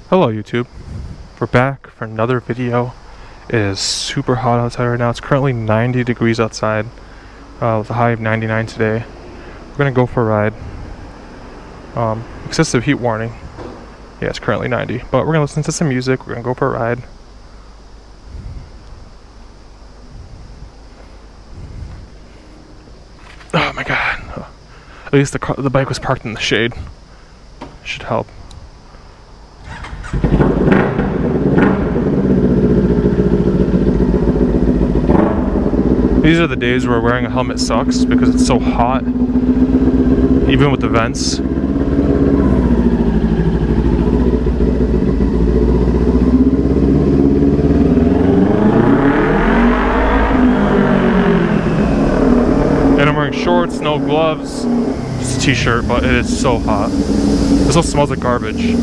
Hello YouTube, we're back for another video. It is super hot outside right now. It's currently 90 degrees outside with a high of 99 today. We're gonna go for a ride. Excessive heat warning. Yeah, it's currently 90, but we're gonna listen to some music. We're gonna go for a ride. Oh my god. At least the bike was parked in the shade. Should help. These are the days where wearing a helmet sucks because it's so hot, even with the vents. And I'm wearing shorts, no gloves, just a t-shirt, but it is so hot. This all smells like garbage.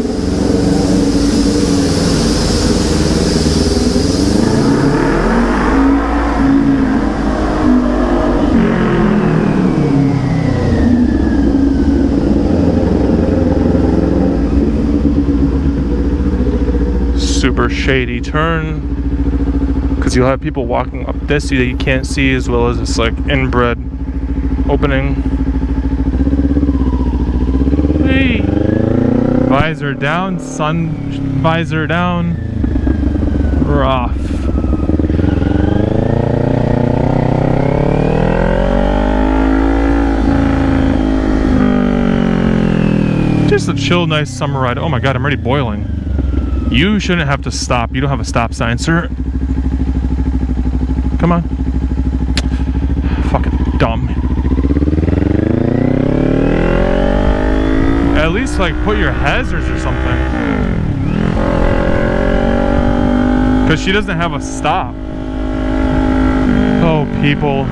Super shady turn because you'll have people walking up this that you can't see, as well as this like inbred opening. Hey, visor down, sun visor down. Rough. Just a chill, nice summer ride. Oh my god, I'm already boiling. You shouldn't have to stop. You don't have a stop sign, sir. Come on. Fucking dumb. At least, like, put your hazards or something. Because she doesn't have a stop. Oh, people.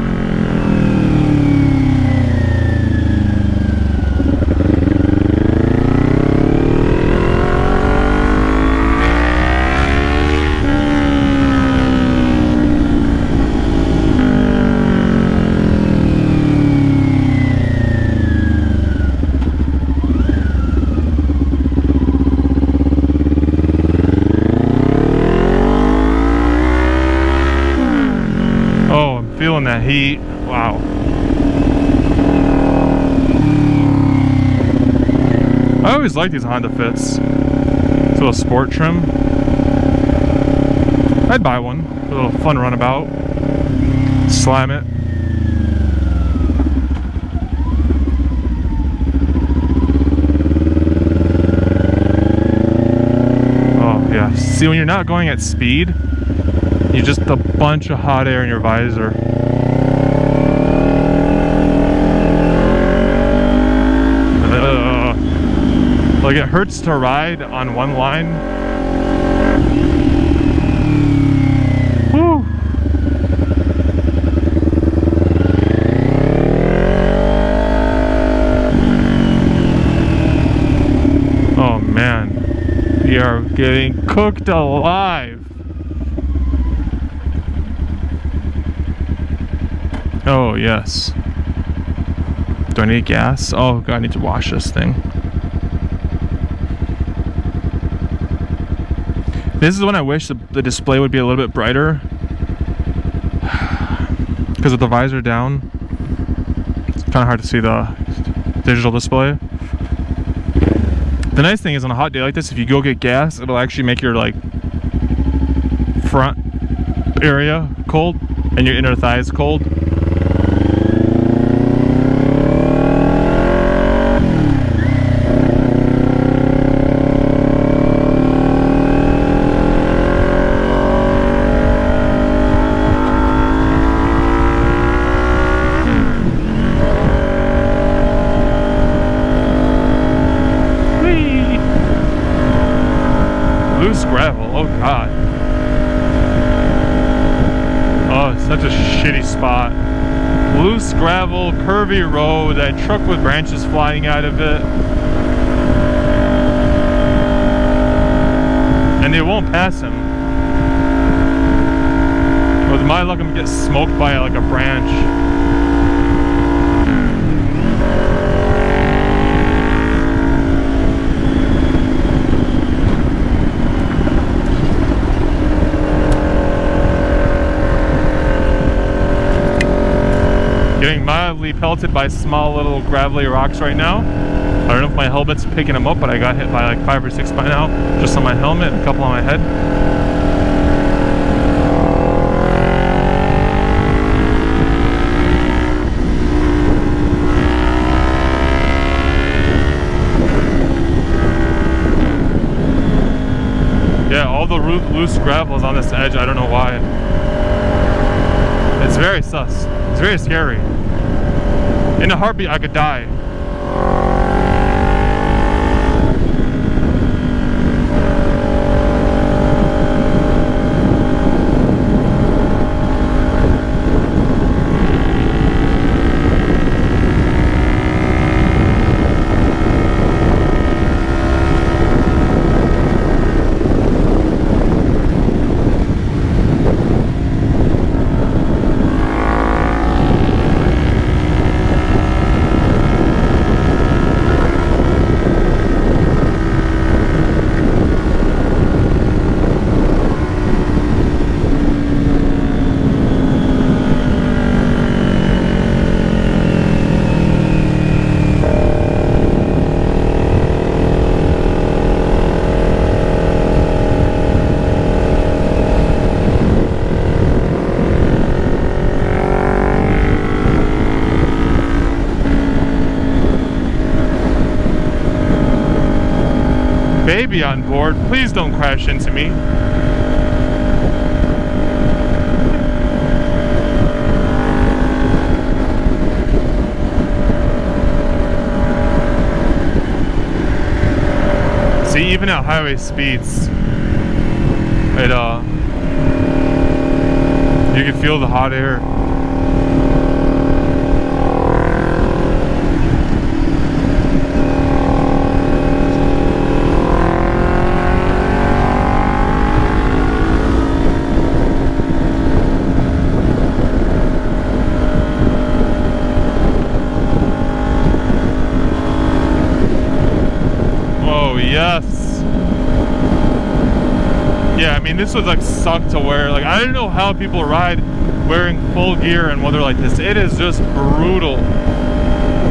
Feeling that heat. Wow. I always like these Honda Fits. It's a little sport trim. I'd buy one. A little fun runabout. Slam it. Oh yeah. See, when you're not going at speed, you just a bunch of hot air in your visor. Like, it hurts to ride on one line. Woo! Oh man, we are getting cooked alive. Oh yes. Do I need gas? Oh god, I need to wash this thing. This is when I wish the display would be a little bit brighter. Because with the visor down, it's kind of hard to see the digital display. The nice thing is, on a hot day like this, if you go get gas, it'll actually make your like front area cold and your inner thighs cold. Loose gravel, oh god. Oh, it's such a shitty spot. Loose gravel, curvy road, that truck with branches flying out of it. And they won't pass him. With my luck, I'm gonna get smoked by like a branch. Getting mildly pelted by small little gravelly rocks right now. I don't know if my helmet's picking them up, but I got hit by like 5 or 6 by now. Just on my helmet, a couple on my head. Yeah, all the loose gravel is on this edge. I don't know why. It's very sus. It's very scary. In a heartbeat, I could die. Baby on board, please don't crash into me. See, even at highway speeds, you can feel the hot air. Yes. Yeah, I mean, this would like suck to wear. Like, I don't know how people ride wearing full gear in weather like this. It is just brutal. You're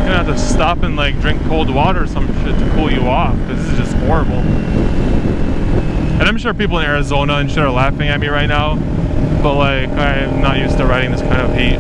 gonna have to stop and like drink cold water or some shit to cool you off, because this is just horrible. And I'm sure people in Arizona and shit are laughing at me right now, but like, I'm not used to riding this kind of heat.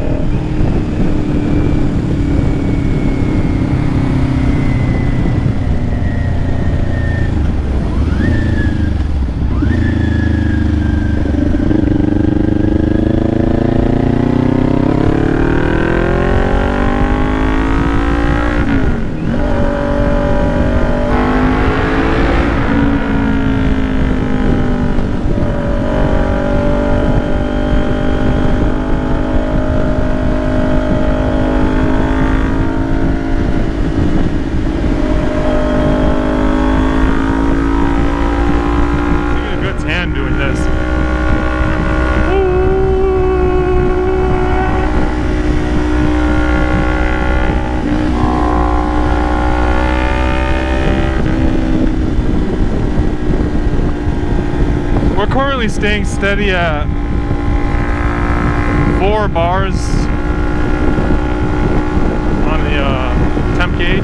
Currently staying steady at 4 bars on the temp gauge.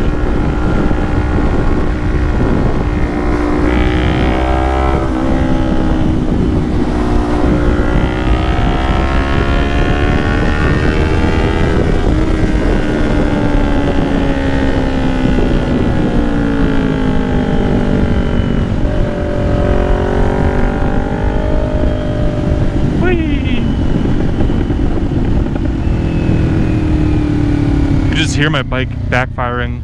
Hear my bike backfiring.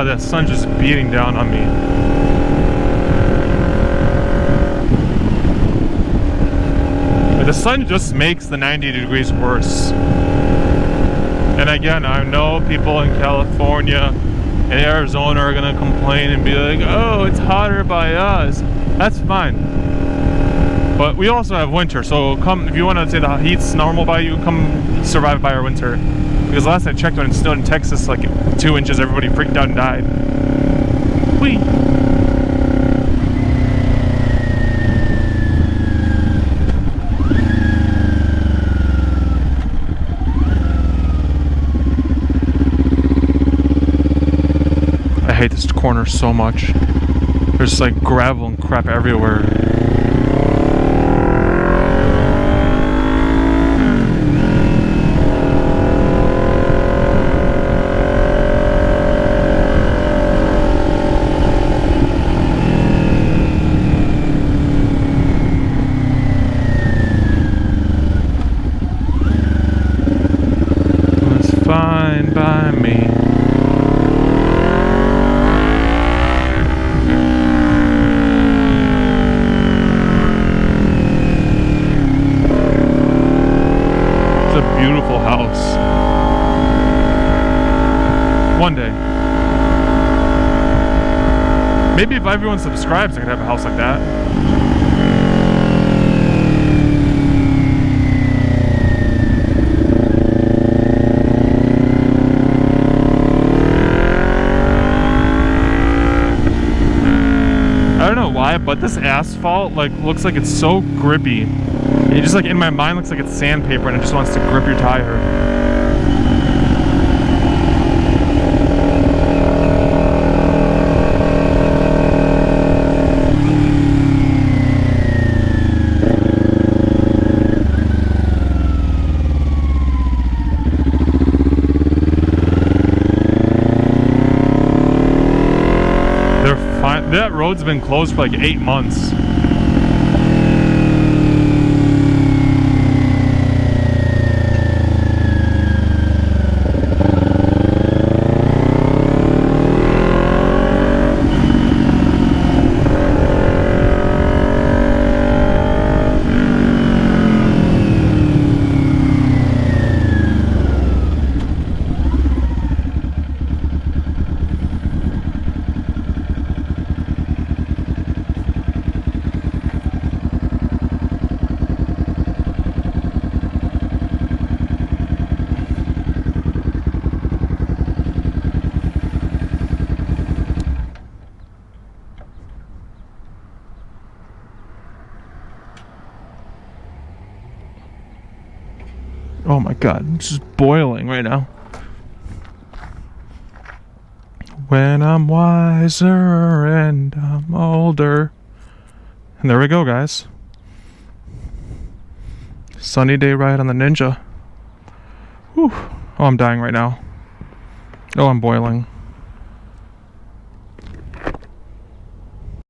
God, that sun's just beating down on me. But the sun just makes the 90 degrees worse. And again, I know people in California and Arizona are gonna complain and be like, oh, it's hotter by us. That's fine. But we also have winter, so come, if you want to say the heat's normal by you, come survive by our winter. Because last I checked when it snowed in Texas, like 2 inches, everybody freaked out and died. Whee! I hate this corner so much. There's like gravel and crap everywhere. It's fine by me. Beautiful house. One day. Maybe if everyone subscribes, I could have a house like that. I don't know why, but this asphalt like looks like it's so grippy. It just like in my mind looks like it's sandpaper and it just wants to grip your tire. They're fine. That road's been closed for like 8 months. Oh my God, it's just boiling right now. When I'm wiser and I'm older. And there we go, guys. Sunny day ride on the Ninja. Whew. Oh, I'm dying right now. Oh, I'm boiling.